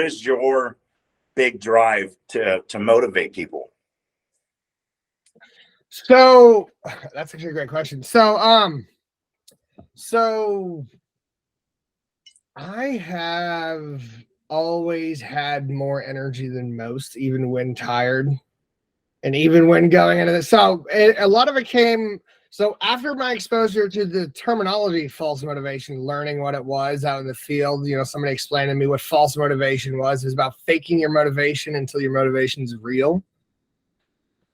is your big drive to motivate people? So that's actually a great question. So I have always had more energy than most, even when tired and even when going into this. So a lot of it came. So after my exposure to the terminology false motivation, learning what it was out in the field, somebody explained to me what false motivation was. It was about faking your motivation until your motivation is real.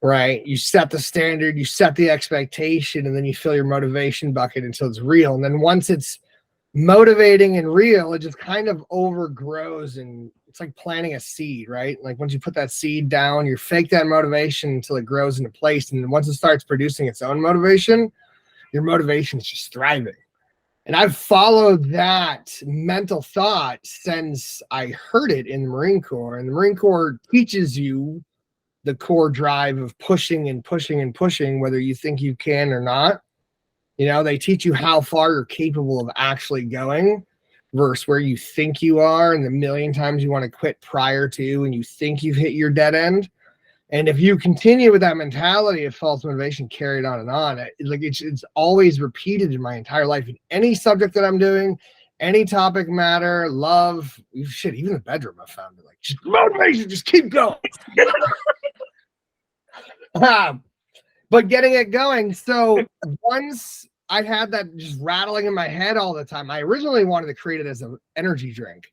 Right? You set the standard, you set the expectation, and then you fill your motivation bucket until it's real. And then once it's motivating and real, it just kind of overgrows, and it's like planting a seed, right? Like once you put that seed down, you fake that motivation until it grows into place. And then once it starts producing its own motivation, your motivation is just thriving. And I've followed that mental thought since I heard it in the Marine Corps. And the Marine Corps teaches you the core drive of pushing and pushing and pushing, whether you think you can or not. They teach you how far you're capable of actually going versus where you think you are and the million times you want to quit prior to, and you think you've hit your dead end. And if you continue with that mentality of false motivation carried on and on, it's always repeated in my entire life. In any subject that I'm doing, any topic matter, love, shit, even the bedroom, I found it like, just motivation, just keep going. But getting it going. So once I had that just rattling in my head all the time, I originally wanted to create it as an energy drink.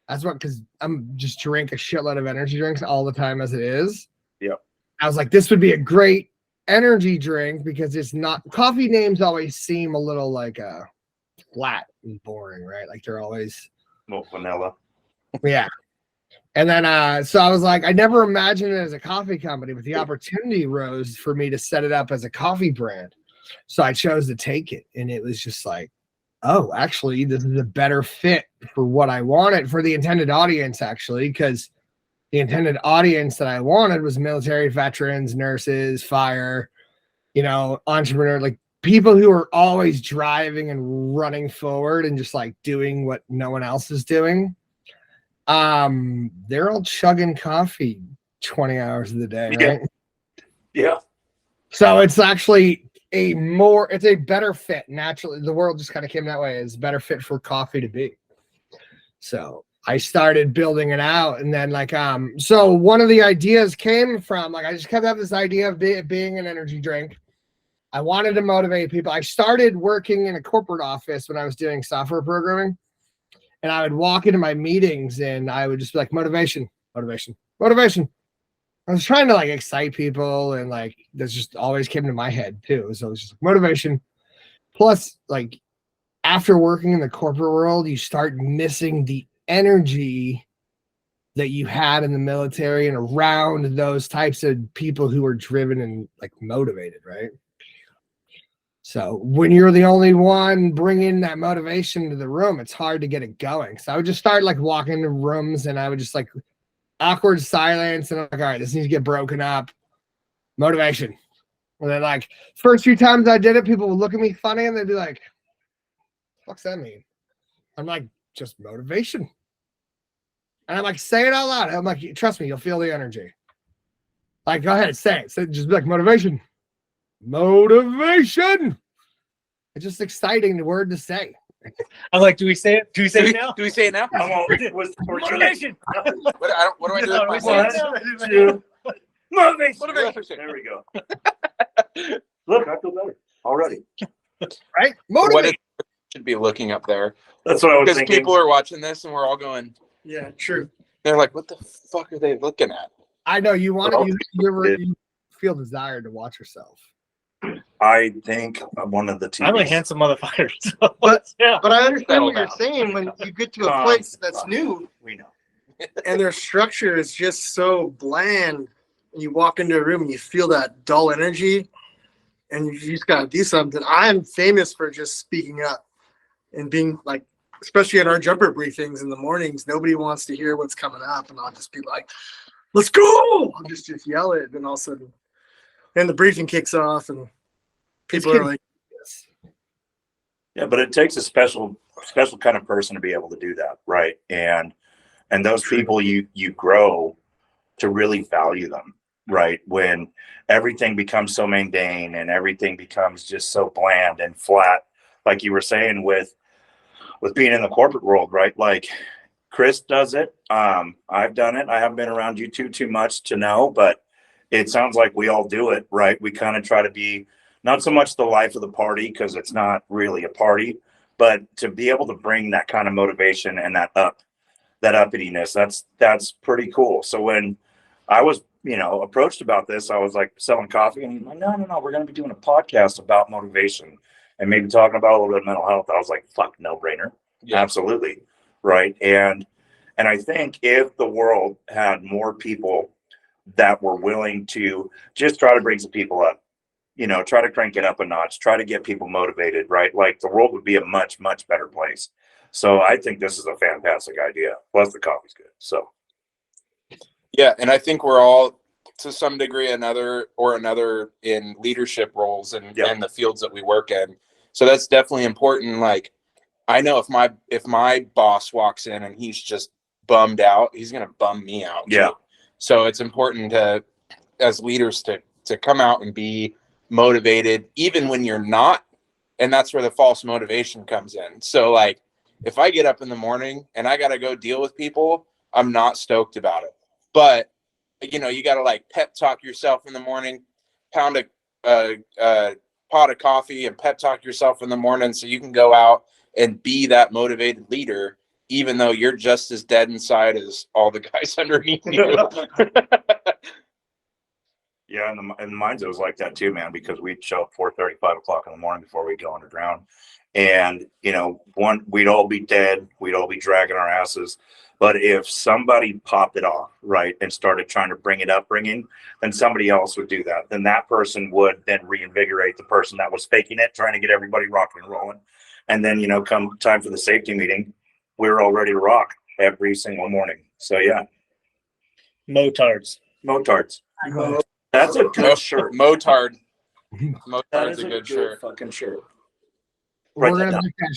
That's what, because I'm just drink a shitload of energy drinks all the time as it is. Yep. I was like, this would be a great energy drink because it's not, coffee names always seem a little like flat and boring, right? Like they're always more vanilla. Yeah. And then, so I was like, I never imagined it as a coffee company, but the opportunity rose for me to set it up as a coffee brand. So I chose to take it. And it was just like, oh, actually, this is a better fit for what I wanted for the intended audience, actually, because the intended audience that I wanted was military veterans, nurses, fire, entrepreneur, like people who are always driving and running forward and just like doing what no one else is doing. They're all chugging coffee 20 hours of the day, right? Yeah. So it's actually it's a better fit. Naturally, the world just kind of came that way. It's a better fit for coffee to be. So I started building it out, and then so one of the ideas came from I just kept having this idea of being an energy drink. I wanted to motivate people. I started working in a corporate office when I was doing software programming. And I would walk into my meetings and I would just be like, motivation, motivation, motivation. I was trying to excite people, and that's just always came to my head too. So it was just motivation. Plus, after working in the corporate world, you start missing the energy that you had in the military and around those types of people who are driven and motivated, right? So when you're the only one bringing that motivation to the room, it's hard to get it going. So I would just start walking into rooms, and I would just awkward silence, and I'm like, all right, this needs to get broken up. Motivation. And then first few times I did it, people would look at me funny and they'd be like, what's that mean? I'm like, just motivation. And I'm like, say it out loud. I'm like, trust me, you'll feel the energy. Go ahead, say it. So just be like, motivation. Motivation. It's just exciting word to say. I'm like, do we say it? Do we say it now? Do we say it now? Motivation. What do I do with my hands? Motivation. There we go. Look, I feel better already. Right? Motivation. What should be looking up there? That's what I was because thinking. People are watching this and we're all going, yeah, true. They're like, what the fuck are they looking at? I know you want to. You feel desire to watch yourself. I think one of the two. I'm a handsome motherfucker. So But yeah. I understand what you're saying when you get to a place that's new We know. and their structure is just so bland. And you walk into a room and you feel that dull energy, and you just gotta do something. I'm famous for just speaking up and being especially at our jumper briefings in the mornings, nobody wants to hear what's coming up, and I'll just be like, let's go. I'll just yell it, and all of a sudden, and the briefing kicks off, and people are like, yes. Yeah, but it takes a special kind of person to be able to do that, right? And And those people you grow to really value them, right? When everything becomes so mundane and everything becomes just so bland and flat, like you were saying with being in the corporate world, right? Like Chris does it. I've done it. I haven't been around you too much to know, but it sounds like we all do it, right? We kind of try to be not so much the life of the party, because it's not really a party, but to be able to bring that kind of motivation and that uppityness, that's pretty cool. So when I was, approached about this, I was like selling coffee, and he's like, no, we're going to be doing a podcast about motivation and maybe talking about a little bit of mental health. I was like, fuck, no brainer. Yeah. Absolutely. Right. And I think if the world had more people that were willing to just try to bring some people up, try to crank it up a notch, try to get people motivated, right? Like the world would be a much, much better place. So I think this is a fantastic idea. Plus the coffee's good. So. Yeah. And I think we're all to some degree another in leadership roles and the fields that we work in. So that's definitely important. Like, I know if my boss walks in and he's just bummed out, he's going to bum me out. Yeah. Too. So it's important as leaders to come out and be motivated, even when you're not. And that's where the false motivation comes in. So like, if I get up in the morning and I got to go deal with people, I'm not stoked about it. But, you got to like pep talk yourself in the morning, pound a pot of coffee and pep talk yourself in the morning so you can go out and be that motivated leader, even though you're just as dead inside as all the guys underneath you. Yeah, and mine's was like that too, man, because we'd show up 4:30, 5 o'clock in the morning before we go underground. And, we'd all be dead. We'd all be dragging our asses. But if somebody popped it off, right, and started trying to bring it up, then somebody else would do that. Then that person would then reinvigorate the person that was faking it, trying to get everybody rocking and rolling. And then, come time for the safety meeting, we were all ready to rock every single morning. So, yeah. Motards. That's a good shirt. Motard. Motard's a good shirt. Fucking shirt. We're gonna make that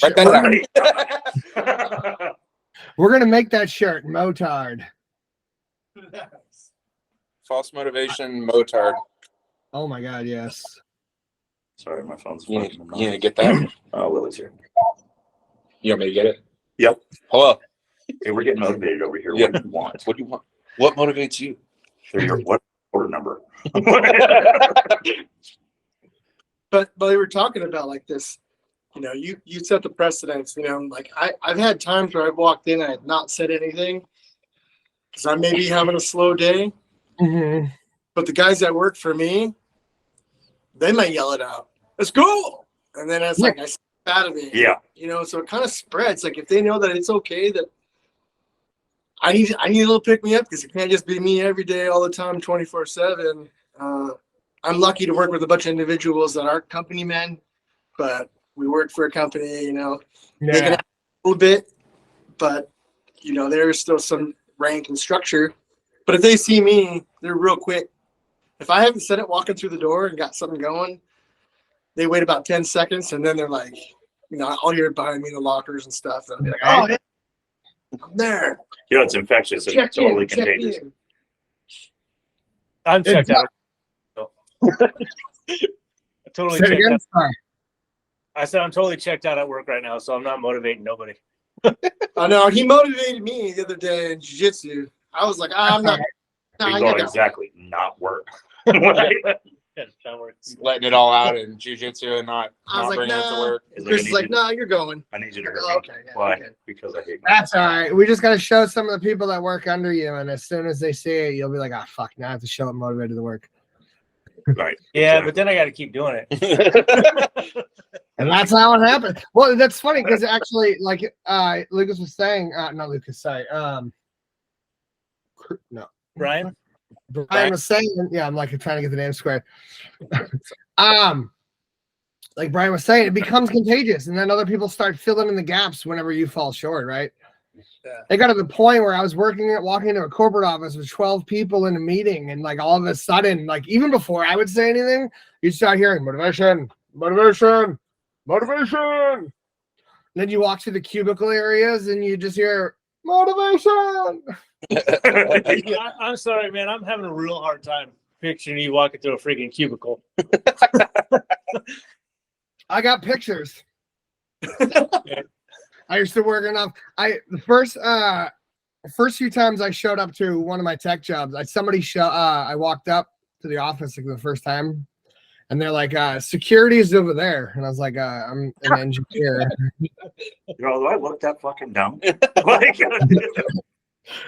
shirt. We're gonna make that shirt, Motard. False motivation, Motard. Oh my God, yes. Sorry, my phone's. You need to get that. Oh, Willie's here. You want me to get it? Yep. Hello. Hey, we're getting motivated over here. Yeah. What do you want? What do you want? What motivates you? What order number? But we were talking about like this, you set the precedence, like I've had times where I've walked in and I've not said anything because I may be having a slow day. Mm-hmm. But the guys that work for me, they might yell it out. Let's go. And then it's like I snap out of it. Yeah. So it kind of spreads. Like if they know that it's okay that I need a little pick me up because it can't just be me every day, all the time, 24/7. I'm lucky to work with a bunch of individuals that aren't company men, but we work for a company, they can act a little bit, but there's still some rank and structure. But if they see me, they're real quick. If I haven't said it walking through the door and got something going, they wait about 10 seconds and then they're like, I'll hear it behind me in the lockers and stuff. And I'll be like, oh, yeah, I'm there. It's infectious. It's totally contagious. I'm checked out. Totally checked out. I said I'm totally checked out at work right now, so I'm not motivating nobody. I know he motivated me the other day in jiu-jitsu. I was like, I'm not. Exactly, not work. Letting it all out in jiu-jitsu and not bringing it to work. Chris is like, no, you're going. I need you to hurt me. Okay, yeah, why? okay. Because I hate That's all right. We just got to show some of the people that work under you, and as soon as they see it, you'll be like, fuck, now I have to show up motivated to work. Right. Yeah, but then I got to keep doing it. And that's how it happened. Well, that's funny because actually, like Lucas was saying, not Lucas, sorry. No. Brian was saying, yeah, I'm like trying to get the name squared. Like Brian was saying, it becomes contagious, and then other people start filling in the gaps whenever you fall short, right? Yeah. It got to the point where I was walking into a corporate office with 12 people in a meeting, and like all of a sudden, like even before I would say anything, you'd start hearing motivation. And then you walk through the cubicle areas and you just hear Motivation. I'm sorry, man. I'm having a real hard time picturing you walking through a freaking cubicle. I got pictures. I used to work enough. The first few times I showed up to one of my tech jobs, I walked up to the office like the first time, and they're like, security is over there. And I was like, I'm an engineer. Do I look that fucking dumb? Like,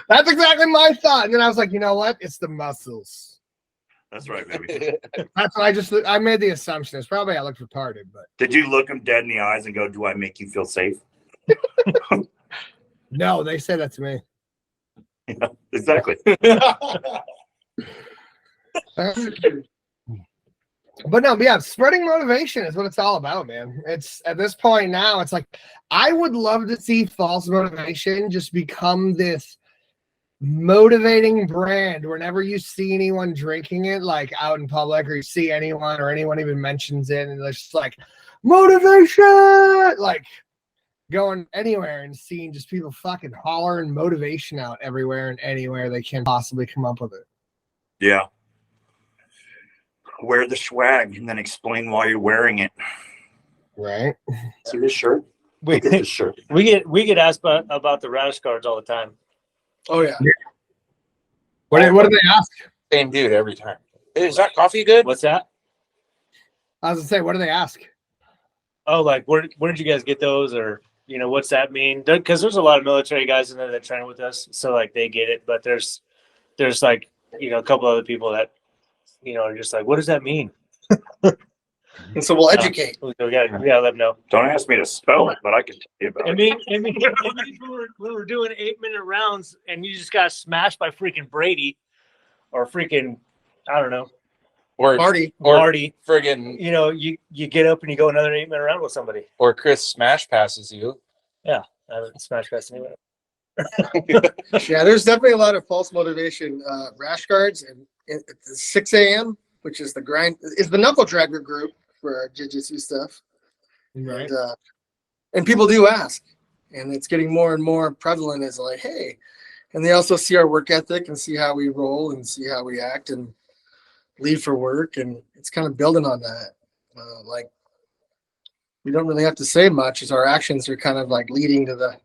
That's exactly my thought. And then I was like, you know what? It's the muscles. that's right, baby. That's what I made the assumption. It's probably I looked retarded, but Did you look them dead in the eyes and go, "Do I make you feel safe?" no, they said that to me. Yeah, exactly. But no, yeah, spreading motivation is what it's all about, man. It's at this point now, it's like I would love to see false motivation just become this motivating brand whenever you see anyone drinking it, like out in public, or you see anyone or anyone even mentions it, and it's just like motivation, like going anywhere and seeing just people fucking hollering motivation out everywhere and anywhere they can possibly come up with it. Yeah. Wear the swag and then explain why you're wearing it. Right. See this shirt? We Look at this shirt. get asked about the rash guards all the time. Oh yeah. What do they ask? Same dude every time. Hey, is that coffee good? What's that? I was gonna say, what do they ask? Oh, like where did you guys get those, or what's that mean? Because there's a lot of military guys in there that train with us, so like they get it. But there's like a couple other people that are just like, what does that mean? And so we'll educate. We gotta let them know. Don't ask me to spell it, but I can tell you about it. We were doing 8-minute rounds, and you just got smashed by freaking Brady, or freaking I don't know, Or Marty. Marty. friggin' You get up and you go another 8-minute round with somebody. or Chris smash passes you. I haven't smashed past anyone. Yeah, there's definitely a lot of false motivation. Rash guards and at the 6 a.m., which is the knuckle dragger group for our jiu-jitsu stuff. Right. And people do ask, and it's getting more and more prevalent as like, hey, and they also see our work ethic and see how we roll and see how we act and leave for work, and it's kind of building on that. Like we don't really have to say much, as our actions are kind of like leading to the.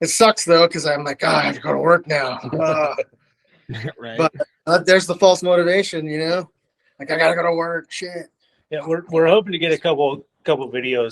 It sucks though, because I'm like, I have to go to work now. Right. But there's the false motivation, like I gotta go to work. Shit. Yeah, we're hoping to get a couple videos